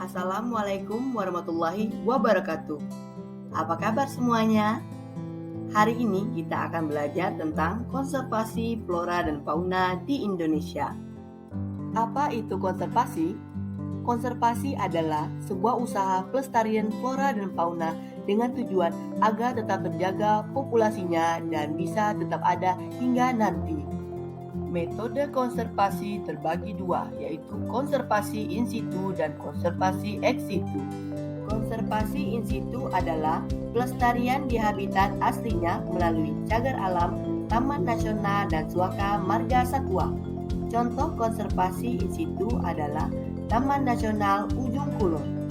Assalamualaikum warahmatullahi wabarakatuh. Apa kabar semuanya? Hari ini kita akan belajar tentang konservasi flora dan fauna di Indonesia. Apa itu konservasi? Konservasi adalah sebuah usaha pelestarian flora dan fauna dengan tujuan agar tetap terjaga populasinya dan bisa tetap ada hingga nanti. Metode konservasi terbagi dua, yaitu konservasi in situ dan konservasi ex situ. Konservasi in situ adalah pelestarian di habitat aslinya melalui cagar alam, taman nasional, dan suaka marga satwa. Contoh konservasi in situ adalah Taman Nasional Ujung Kulon.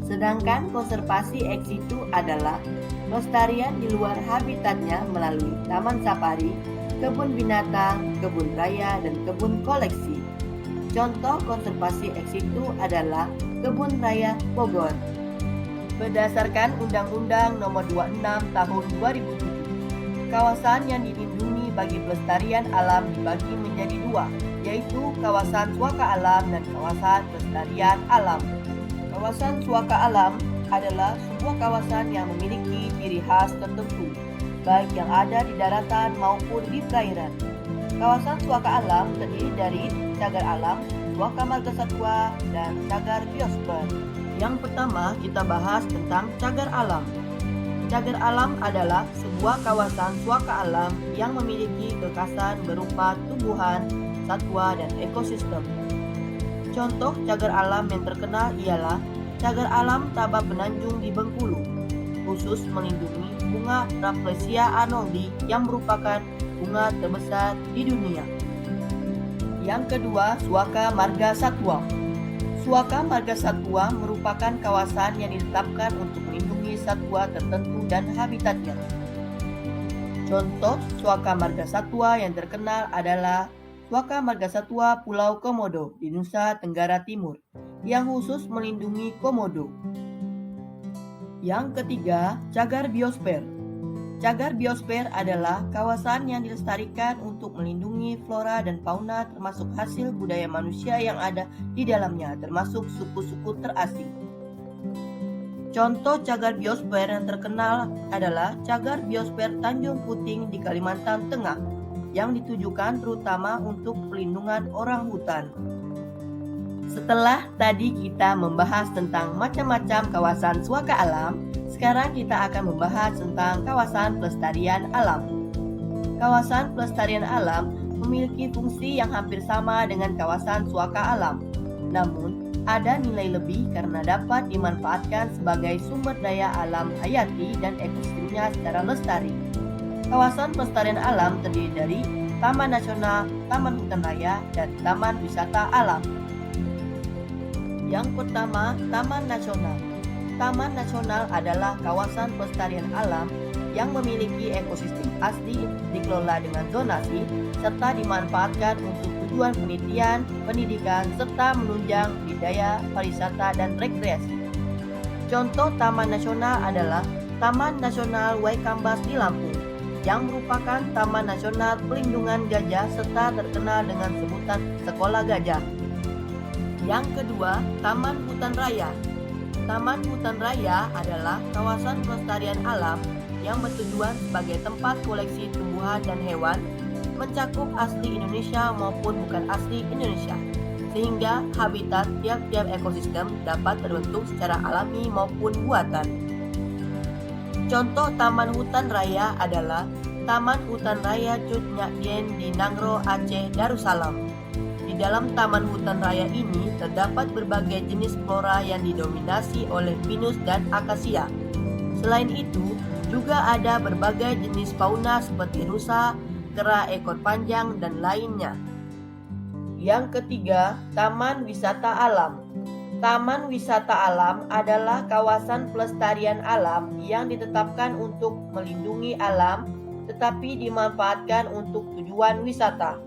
Sedangkan konservasi ex situ adalah pelestarian di luar habitatnya melalui taman safari, kebun binatang, kebun raya, dan kebun koleksi. Contoh konservasi ex situ adalah Kebun Raya Bogor. Berdasarkan Undang-Undang Nomor 26 Tahun 2007, kawasan yang dilindungi bagi pelestarian alam dibagi menjadi dua, yaitu kawasan suaka alam dan kawasan pelestarian alam. Kawasan suaka alam adalah sebuah kawasan yang memiliki ciri khas tertentu, baik yang ada di daratan maupun di perairan. Kawasan suaka alam terdiri dari cagar alam, suaka marga satwa, dan cagar biosfer. Yang pertama kita bahas tentang cagar alam. Cagar alam adalah sebuah kawasan suaka alam yang memiliki kekhasan berupa tumbuhan, satwa, dan ekosistem. Contoh cagar alam yang terkenal ialah cagar alam Tabak Penanjung di Bengkulu, khusus melindungi bunga Rafflesia arnoldi yang merupakan bunga terbesar di dunia. Yang kedua, suaka marga satwa. Suaka marga satwa merupakan kawasan yang ditetapkan untuk melindungi satwa tertentu dan habitatnya. Contoh suaka marga satwa yang terkenal adalah Suaka Marga Satwa Pulau Komodo di Nusa Tenggara Timur yang khusus melindungi komodo. Yang ketiga, cagar biosfer. Cagar biosfer adalah kawasan yang dilestarikan untuk melindungi flora dan fauna termasuk hasil budaya manusia yang ada di dalamnya, termasuk suku-suku terasing. Contoh cagar biosfer yang terkenal adalah cagar biosfer Tanjung Puting di Kalimantan Tengah yang ditujukan terutama untuk pelindungan orang hutan. Setelah tadi kita membahas tentang macam-macam kawasan suaka alam, sekarang kita akan membahas tentang kawasan pelestarian alam. Kawasan pelestarian alam memiliki fungsi yang hampir sama dengan kawasan suaka alam. Namun, ada nilai lebih karena dapat dimanfaatkan sebagai sumber daya alam hayati dan ekosistemnya secara lestari. Kawasan pelestarian alam terdiri dari Taman Nasional, Taman Hutan Raya, dan Taman Wisata Alam. Yang pertama, Taman Nasional. Taman Nasional adalah kawasan pelestarian alam yang memiliki ekosistem asli, dikelola dengan zonasi, serta dimanfaatkan untuk tujuan penelitian, pendidikan, serta menunjang budaya, pariwisata, dan rekreasi. Contoh Taman Nasional adalah Taman Nasional Waikambas di Lampung, yang merupakan Taman Nasional Pelindungan Gajah serta terkenal dengan sebutan Sekolah Gajah. Yang kedua, Taman Hutan Raya. Taman Hutan Raya adalah kawasan pelestarian alam yang bertujuan sebagai tempat koleksi tumbuhan dan hewan, mencakup asli Indonesia maupun bukan asli Indonesia, sehingga habitat tiap-tiap ekosistem dapat terbentuk secara alami maupun buatan. Contoh Taman Hutan Raya adalah Taman Hutan Raya Cut Nyak Dien di Nangro, Aceh, Darussalam. Di dalam Taman Hutan Raya ini terdapat berbagai jenis flora yang didominasi oleh pinus dan akasia. Selain itu, juga ada berbagai jenis fauna seperti rusa, kera ekor panjang, dan lainnya. Yang ketiga, Taman Wisata Alam. Taman Wisata Alam adalah kawasan pelestarian alam yang ditetapkan untuk melindungi alam tetapi dimanfaatkan untuk tujuan wisata.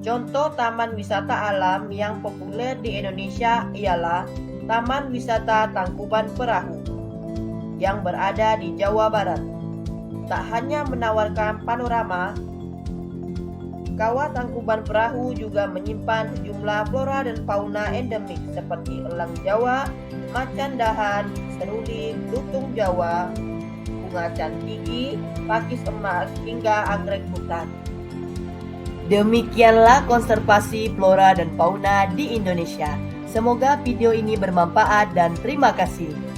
Contoh taman wisata alam yang populer di Indonesia ialah Taman Wisata Tangkuban Perahu yang berada di Jawa Barat. Tak hanya menawarkan panorama Kawah Tangkuban Perahu juga menyimpan sejumlah flora dan fauna endemik seperti elang Jawa, macan dahan, seruling, lutung Jawa, bunga cantigi, pakis emas, hingga anggrek hutan. Demikianlah konservasi flora dan fauna di Indonesia. Semoga video ini bermanfaat dan terima kasih.